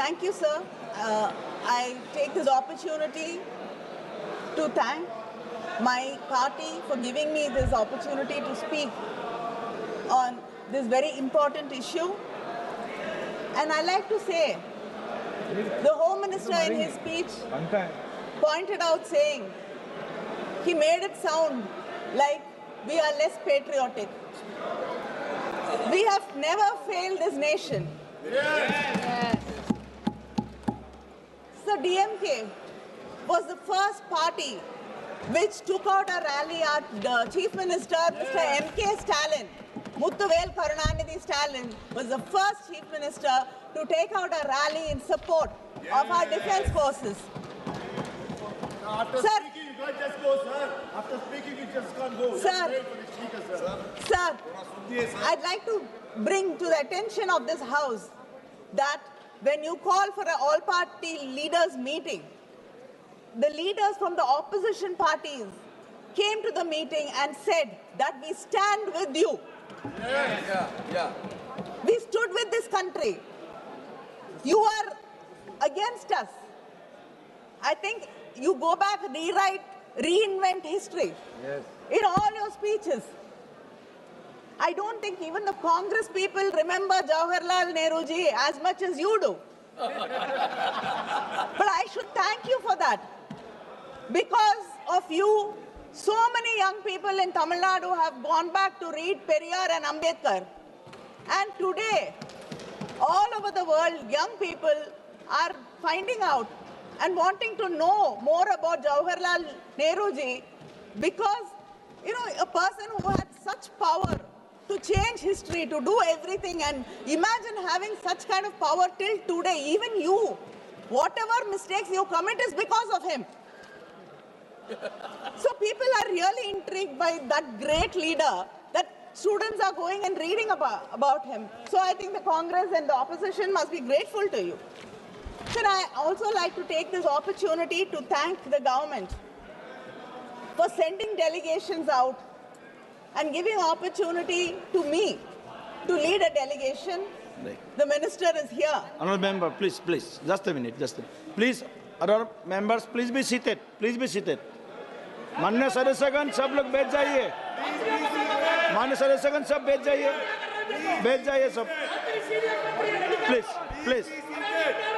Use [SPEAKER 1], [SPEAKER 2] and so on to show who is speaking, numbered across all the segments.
[SPEAKER 1] Thank you, sir. I take this opportunity to thank my party for giving me this opportunity to speak on this very important issue. And I like to say, the Home Minister in his speech pointed out saying, he made it sound like we are less patriotic. We have never failed this nation. Yes. So DMK was the first party which took out a rally at the Chief Minister, Mr. MK Stalin. Muthuvel Karunanidhi Stalin was the first Chief Minister to take out a rally in support of our defense forces.
[SPEAKER 2] After speaking, you can't just go, sir. After speaking, you just can't go.
[SPEAKER 1] Sir, I'd like to bring to the attention of this House that when you call for an all-party leaders meeting, the leaders from the opposition parties came to the meeting and said that we stand with you. We stood with this country. You are against us. I think you go back, rewrite, reinvent history in all your speeches. I don't think even the Congress people remember Jawaharlal Nehru ji as much as you do. But I should thank you for that. Because of you, so many young people in Tamil Nadu have gone back to read Periyar and Ambedkar. And today, all over the world, young people are finding out and wanting to know more about Jawaharlal Nehru ji, because, you know, a person who had such power to change history, to do everything, and imagine having such kind of power till today. Even you, whatever mistakes you commit is because of him. So people are really intrigued by that great leader, that students are going and reading about him. So I think the Congress and the opposition must be grateful to you. Sir, I also like to take this opportunity to thank the government for sending delegations out and giving opportunity to me to lead a delegation. The minister is here.
[SPEAKER 3] Honourable member, please, just a minute, Please, other members, please be seated. माननीय सदस्यगण सब लोग बैठ जाइए. माननीय सदस्यगण सब बैठ जाइए सब. Please.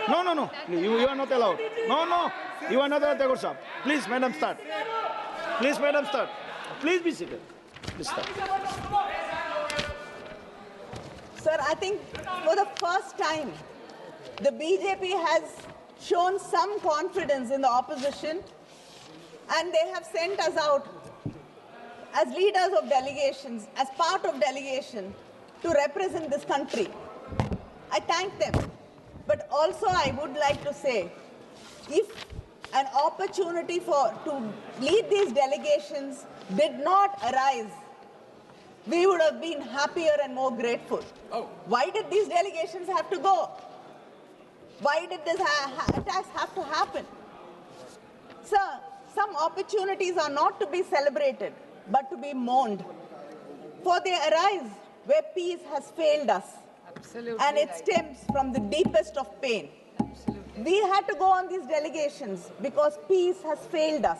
[SPEAKER 3] No. You are not allowed. No. You are not allowed, sir. Please, madam, start. Please be seated. Please start.
[SPEAKER 1] Sir, I think for the first time, the BJP has shown some confidence in the opposition, and they have sent us out as leaders of delegations, as part of delegation, to represent this country. I thank them. But also I would like to say, if an opportunity to lead these delegations did not arise, we would have been happier and more grateful. Why did these delegations have to go? Why did this attacks have to happen? Sir, some opportunities are not to be celebrated, but to be mourned. For they arise where peace has failed us. Absolutely. And it stems from the deepest of pain. Absolutely. We had to go on these delegations because peace has failed us.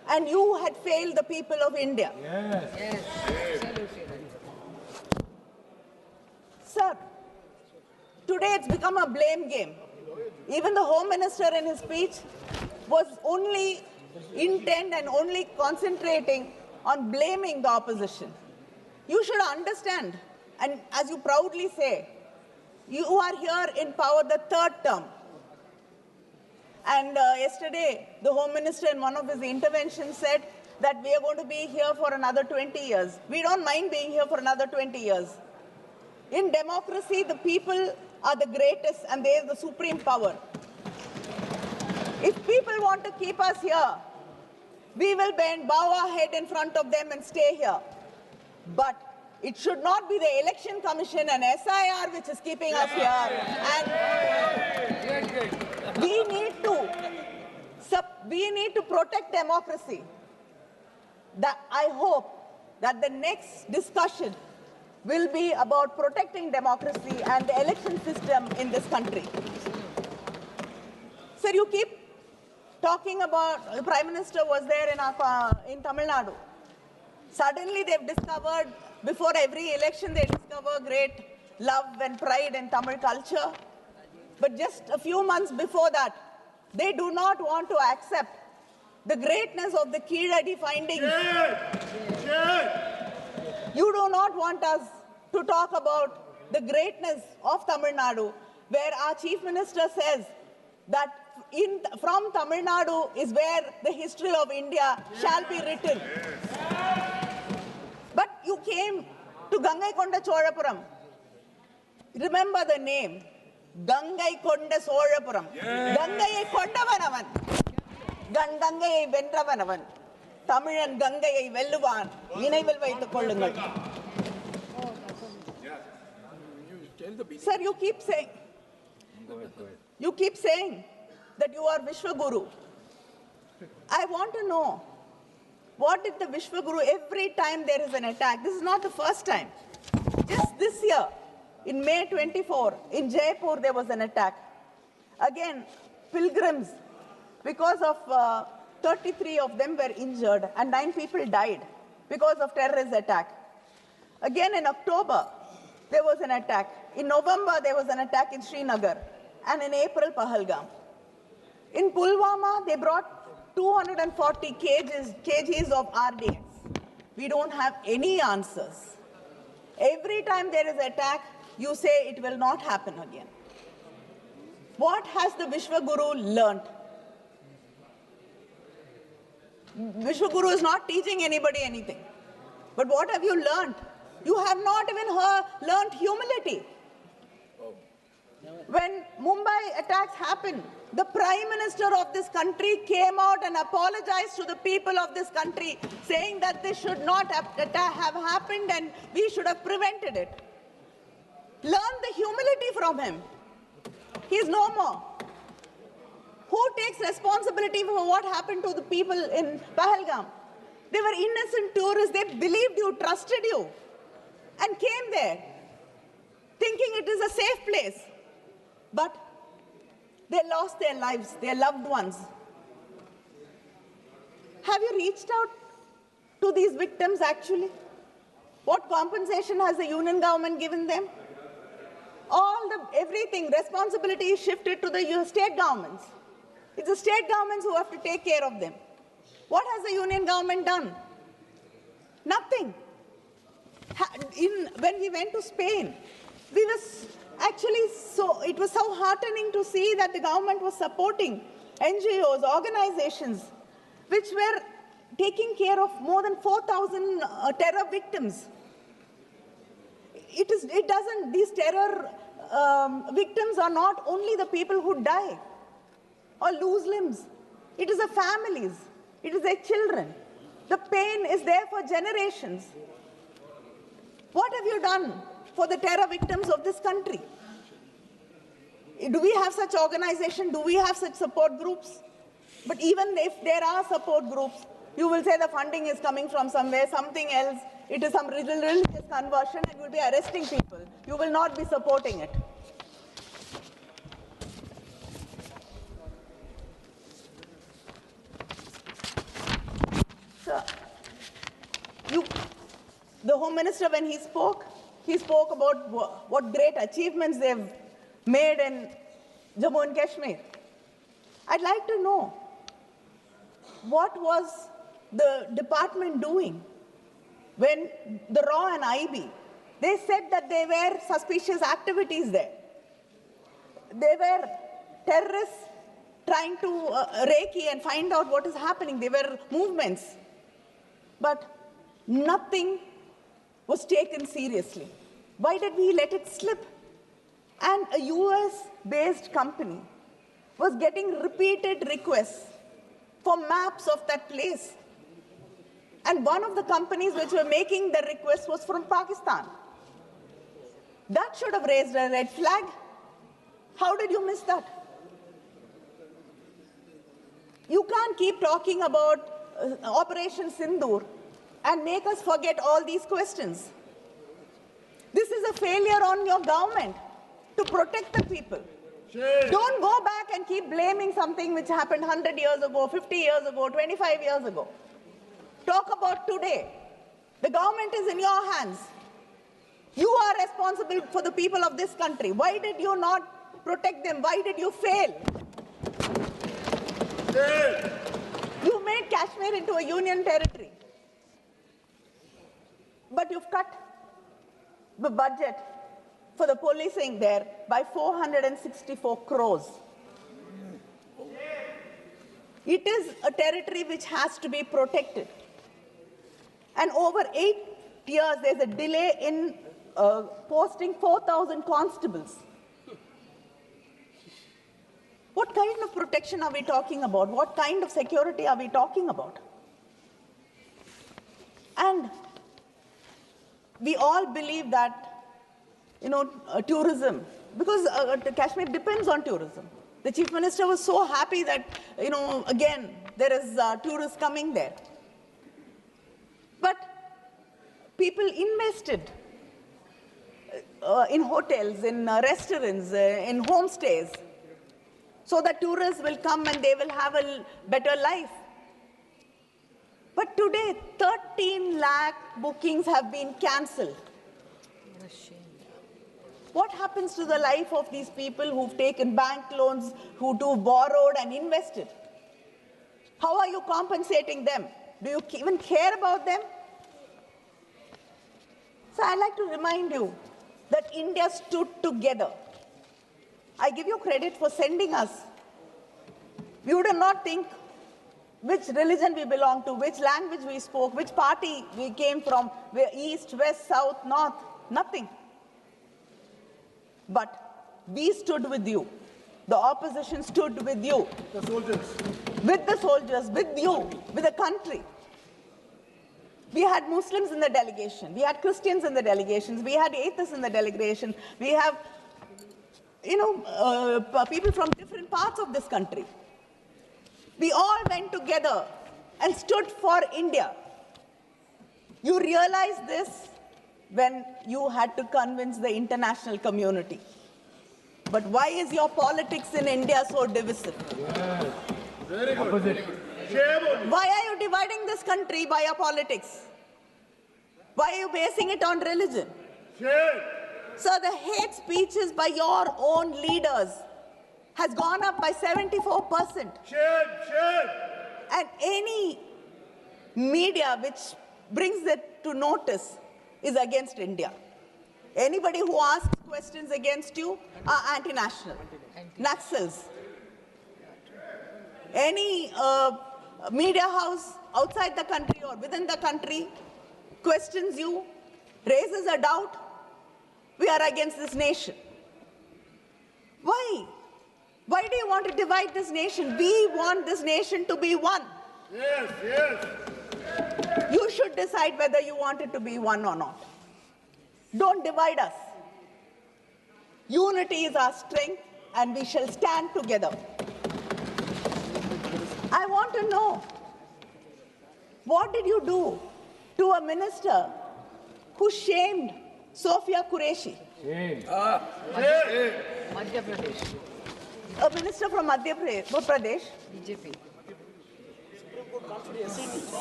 [SPEAKER 1] And you had failed the people of India. Yes. Absolutely. Sir, today it's become a blame game. Even the Home Minister in his speech was only intent and only concentrating on blaming the opposition. You should understand, and as you proudly say, you are here in power the third term. And yesterday, the Home Minister in one of his interventions said that we are going to be here for another 20 years. We don't mind being here for another 20 years. In democracy, the people are the greatest and they are the supreme power. If people want to keep us here, we will bow our head in front of them and stay here. But it should not be the Election Commission and SIR which is keeping us here. And we need to protect democracy. That I hope that the next discussion will be about protecting democracy and the election system in this country. Sir, you keep talking about the Prime Minister was there in Tamil Nadu. Suddenly they've discovered, before every election they discover great love and pride in Tamil culture. But just a few months before that, they do not want to accept the greatness of the Keeladi findings. You do not want us to talk about the greatness of Tamil Nadu, where our Chief Minister says that from Tamil Nadu is where the history of India shall be written. But you came to Gangaikonda Cholapuram. Remember the name. Gangaikonda Cholapuram. Gangai Kondavanavan. Gangai Vendravanavan. Tamilan Gangai Velluvan. Ninaival Vaithu Kollungal. Sir, you keep saying that you are Vishwaguru. I want to know, what did the Vishwaguru, every time there is an attack, this is not the first time. Just this year, in May 24, in Jaipur, there was an attack. Again, pilgrims, because of 33 of them were injured and 9 people died because of terrorist attack. Again, in October, there was an attack. In November, there was an attack in Srinagar. And in April, Pahalgam. In Pulwama, they brought 240 kgs of RDX. We don't have any answers. Every time there is an attack, you say it will not happen again. What has the Vishwaguru learnt? Vishwaguru is not teaching anybody anything. But what have you learnt? You have not even learnt humility. When Mumbai attacks happened, the Prime Minister of this country came out and apologized to the people of this country, saying that this should not have happened and we should have prevented it. Learn the humility from him. He is no more. Who takes responsibility for what happened to the people in Pahalgam? They were innocent tourists. They believed you, trusted you, and came there thinking it is a safe place. But they lost their lives, their loved ones. Have you reached out to these victims actually? What compensation has the union government given them? Everything, responsibility is shifted to the state governments. It's the state governments who have to take care of them. What has the union government done? Nothing. When we went to Spain, it was so heartening to see that the government was supporting NGOs, organizations, which were taking care of more than 4,000 terror victims. These terror victims are not only the people who die or lose limbs. It is the families. It is their children. The pain is there for generations. What have you done for the terror victims of this country? Do we have such organizations? Do we have such support groups? But even if there are support groups, you will say the funding is coming from somewhere, something else. It is some religious conversion, and you will be arresting people. You will not be supporting it. So, the Home Minister, when he spoke about what great achievements they've made in Jammu and Kashmir. I'd like to know, what was the department doing when the RAW and IB, they said that there were suspicious activities there. They were terrorists trying to recce and find out what is happening. There were movements. But nothing was taken seriously. Why did we let it slip? And a US-based company was getting repeated requests for maps of that place. And one of the companies which were making the request was from Pakistan. That should have raised a red flag. How did you miss that? You can't keep talking about Operation Sindoor and make us forget all these questions. This is a failure on your government to protect the people. Don't go back and keep blaming something which happened 100 years ago, 50 years ago, 25 years ago. Talk about today. The government is in your hands. You are responsible for the people of this country. Why did you not protect them? Why did you fail? You made Kashmir into a union territory. But you've cut the budget for the policing there by 464 crores. It is a territory which has to be protected. And over 8 years, there's a delay in posting 4,000 constables. What kind of protection are we talking about? What kind of security are we talking about? And we all believe that, tourism, because Kashmir depends on tourism. The Chief Minister was so happy that, again, there is tourists coming there. But people invested in hotels, in restaurants, in homestays, so that tourists will come and they will have a better life. But today, 13 lakh bookings have been cancelled. What happens to the life of these people who've taken bank loans, who borrowed and invested? How are you compensating them? Do you even care about them? So I'd like to remind you that India stood together. I give you credit for sending us. We would not think which religion we belong to, which language we spoke, which party we came from, east, west, south, north, nothing. But we stood with you. The opposition stood with you.
[SPEAKER 2] The soldiers.
[SPEAKER 1] With the soldiers, with you, with the country. We had Muslims in the delegation. We had Christians in the delegations. We had atheists in the delegation. We have, people from different parts of this country. We all went together and stood for India. You realize this when you had to convince the international community. But why is your politics in India so divisive?
[SPEAKER 2] Yes. Very good. Opposite.
[SPEAKER 1] Why are you dividing this country by your politics? Why are you basing it on religion? So the hate speeches by your own leaders has gone up by 74%. And any media which brings it to notice is against India. Anybody who asks questions against you are anti-national, Naxals. Any media house outside the country or within the country questions you, raises a doubt, we are against this nation. Why? Why do you want to divide this nation? We want this nation to be one.
[SPEAKER 2] Yes, yes.
[SPEAKER 1] You should decide whether you want it to be one or not. Don't divide us. Unity is our strength, and we shall stand together. I want to know, what did you do to a minister who shamed Sophia Qureshi?
[SPEAKER 4] Madhya Pradesh.
[SPEAKER 1] A minister from Madhya Pradesh
[SPEAKER 4] BJP.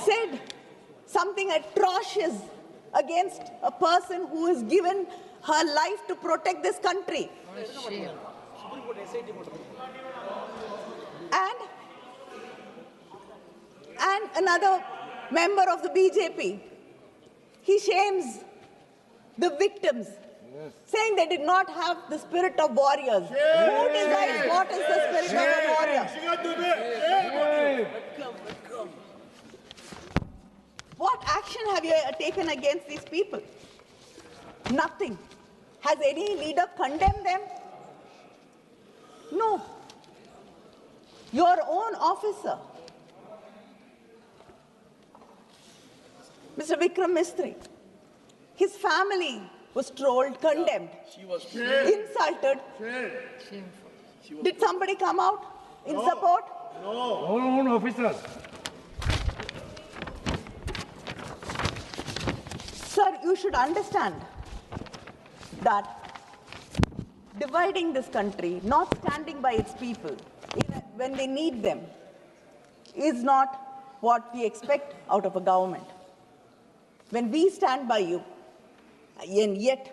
[SPEAKER 1] said something atrocious against a person who has given her life to protect this country.
[SPEAKER 4] Shame.
[SPEAKER 1] And another member of the BJP, he shames the victims, saying they did not have the spirit of warriors. Who decides what is the spirit of a warrior? What action have you taken against these people? Nothing. Has any leader condemned them? No. Your own officer, Mr. Vikram Mistry, his family was trolled, condemned, insulted.
[SPEAKER 4] Shameful.
[SPEAKER 1] Did somebody come out in support?
[SPEAKER 2] No.
[SPEAKER 3] Our own officers.
[SPEAKER 1] Sir, you should understand that dividing this country, not standing by its people when they need them, is not what we expect out of a government. When we stand by you, and yet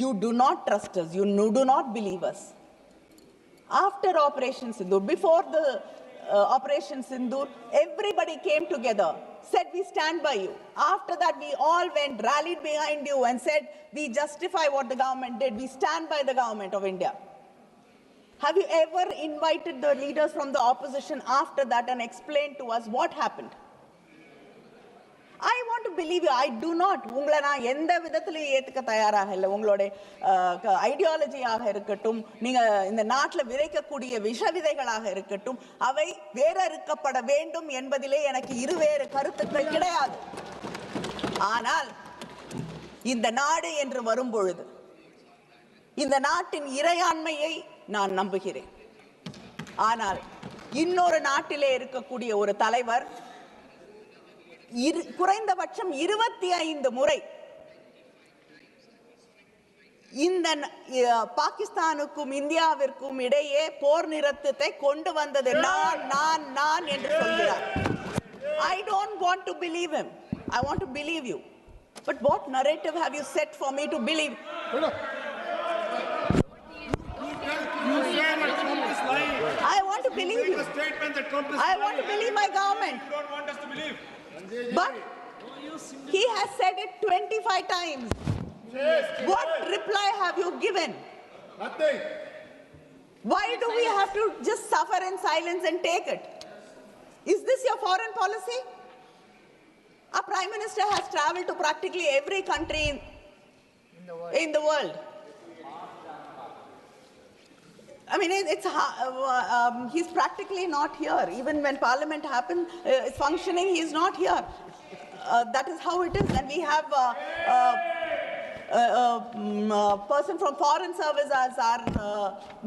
[SPEAKER 1] you do not trust us, you do not believe us. After Operation Sindoor, before the Operation Sindoor, everybody came together, said we stand by you. After that, we all went, rallied behind you and said we justify what the government did. We stand by the government of India. Have you ever invited the leaders from the opposition after that and explained to us what happened? I want to believe you. I do not. உங்களை நான் எந்த விதத்திலையும் ஏத்துக்க தயாராக இல்லை. உங்களுடைய ஐடியாலஜியாக இருக்கட்டும், நீங்க இந்த நாட்டில் விதைக்கக்கூடிய விஷ விதைகளாக இருக்கட்டும், அவை வேறறுக்கப்பட வேண்டும் என்பதிலே எனக்கு இருவேறு கருத்துக்கள் கிடையாது. ஆனால் இந்த நாடு என்று வரும்பொழுது இந்த நாட்டின் இறையாண்மையை நான் நம்புகிறேன். ஆனால் இன்னொரு நாட்டிலே இருக்கக்கூடிய ஒரு தலைவர் குறைந்தபட்சம் 25 முறை இந்த பாகிஸ்தானுக்கும் இந்தியாவிற்கும் இடையே போர் நிறுத்தத்தை கொண்டு வந்தது நான் என்று சொல்கிறார். I don't want to believe him. I want to believe you. But what narrative have you set for me to believe? I want to believe you. I want to believe my government.
[SPEAKER 3] You don't want us to believe.
[SPEAKER 1] But he has said it 25 times. What reply have you given?
[SPEAKER 2] Nothing.
[SPEAKER 1] Why do we have to just suffer in silence and take it? Is this your foreign policy? Our Prime Minister has traveled to practically every country in the world. I mean, he's practically not here. Even when Parliament is functioning, he's not here. That is how it is. And we have a person from Foreign Service as our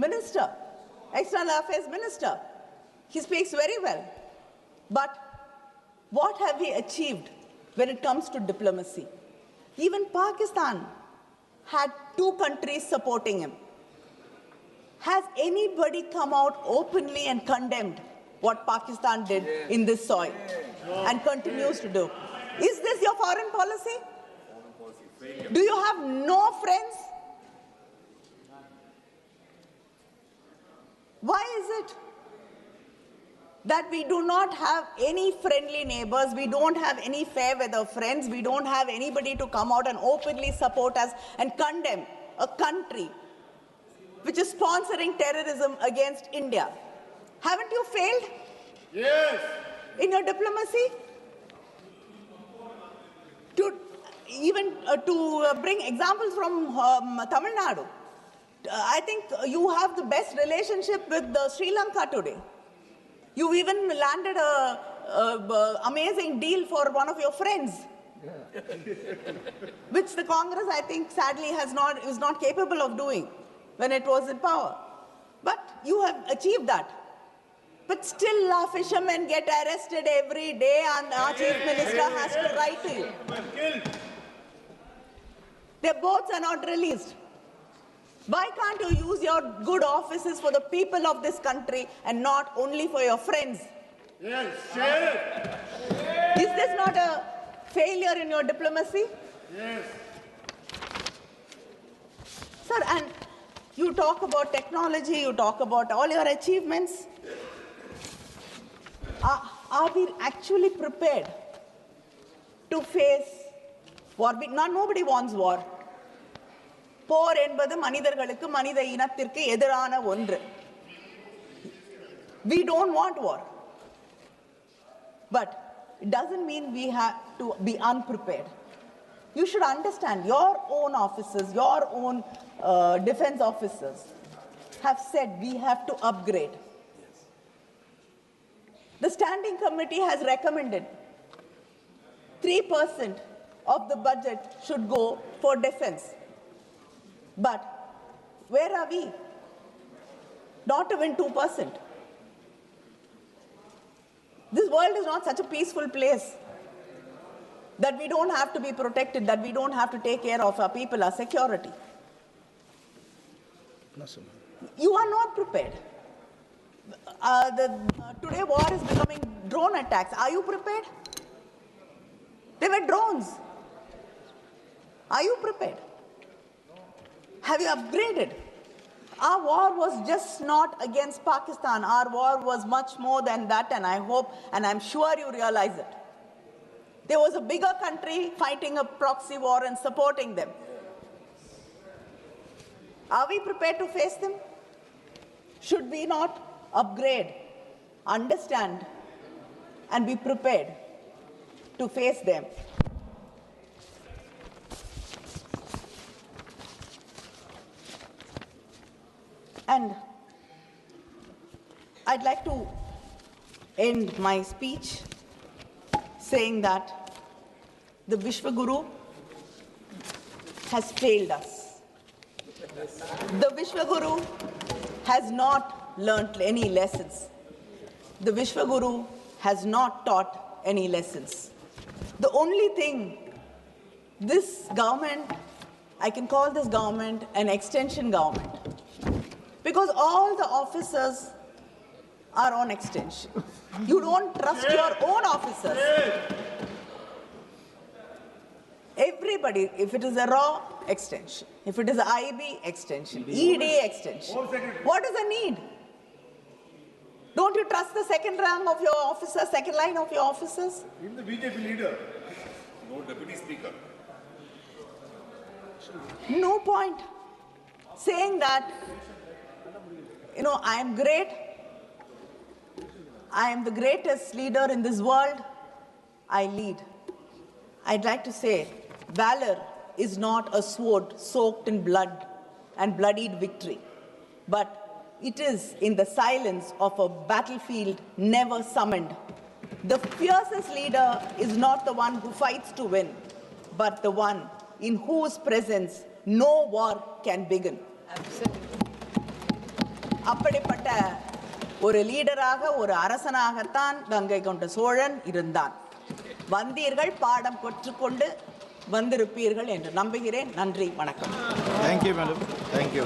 [SPEAKER 1] minister, External Affairs Minister. He speaks very well. But what have we achieved when it comes to diplomacy? Even Pakistan had 2 countries supporting him. Has anybody come out openly and condemned what Pakistan did in this soil and continues to do? Is this your foreign policy? Do you have no friends? Why is it that we do not have any friendly neighbors, we don't have any fair weather friends, we don't have anybody to come out and openly support us and condemn a country which is sponsoring terrorism against India? Haven't you failed?
[SPEAKER 2] Yes.
[SPEAKER 1] In your diplomacy? To bring examples from Tamil Nadu. I think you have the best relationship with Sri Lanka today. You even landed an amazing deal for one of your friends, which the Congress, I think, sadly is not capable of doing when it was in power. But you have achieved that. But still, our fishermen get arrested every day, and our chief minister has to write to you. Their boats are not released. Why can't you use your good offices for the people of this country and not only for your friends?
[SPEAKER 2] Yes, share.
[SPEAKER 1] Is this not a failure in your diplomacy?
[SPEAKER 2] Yes.
[SPEAKER 1] Sir, and you talk about technology, you talk about all your achievements. Are we actually prepared to face war? Nobody wants war. போர் என்பது மனிதர்களுக்கு மனித இனத்திற்கு எதிரான ஒன்று. We don't want war. But it doesn't mean we have to be unprepared. You should understand your own officers, your own defense officers have said we have to upgrade. The standing committee has recommended 3% of the budget should go for defense. But where are we? Not even 2%. This world is not such a peaceful place. that we don't have to be protected, that we don't have to take care of our people, our security. You are not prepared. Today war is becoming drone attacks. Are you prepared? They were drones. Are you prepared? Have you upgraded? Our war was just not against Pakistan. Our war was much more than that, and I hope and I'm sure you realize it. There was a bigger country fighting a proxy war and supporting them. Are we prepared to face them? Should we not upgrade, understand, and be prepared to face them? And I'd like to end my speech saying that the Vishwaguru has failed us. The Vishwaguru has not learnt any lessons. The Vishwaguru has not taught any lessons. The only thing this government, I can call this government an extension government, because all the officers are on extension. You don't trust your own officers. Everybody, if it is a RAW, extension. If it is a IB, extension. ED, extension. What is the need? Don't you trust the second rank of your officers, second line of your officers?
[SPEAKER 2] Even the BJP leader.
[SPEAKER 5] No deputy speaker.
[SPEAKER 1] No point saying that, I am great. I am the greatest leader in this world. I lead. I'd like to say, valor is not a sword soaked in blood and bloodied victory, but it is in the silence of a battlefield never summoned. The fiercest leader is not the one who fights to win, but the one in whose presence no war can begin.
[SPEAKER 4] Absolutely.
[SPEAKER 1] அப்படிப்பட்ட ஒரு லீடராக ஒரு அரசனாகத்தான் கங்கை கொண்ட சோழன் இருந்தான். வந்தீர்கள், பாடம் கற்றுக்கொண்டு வந்திருப்பீர்கள் என்று நம்புகிறேன். நன்றி, வணக்கம்.
[SPEAKER 3] Thank you, madam. Thank you.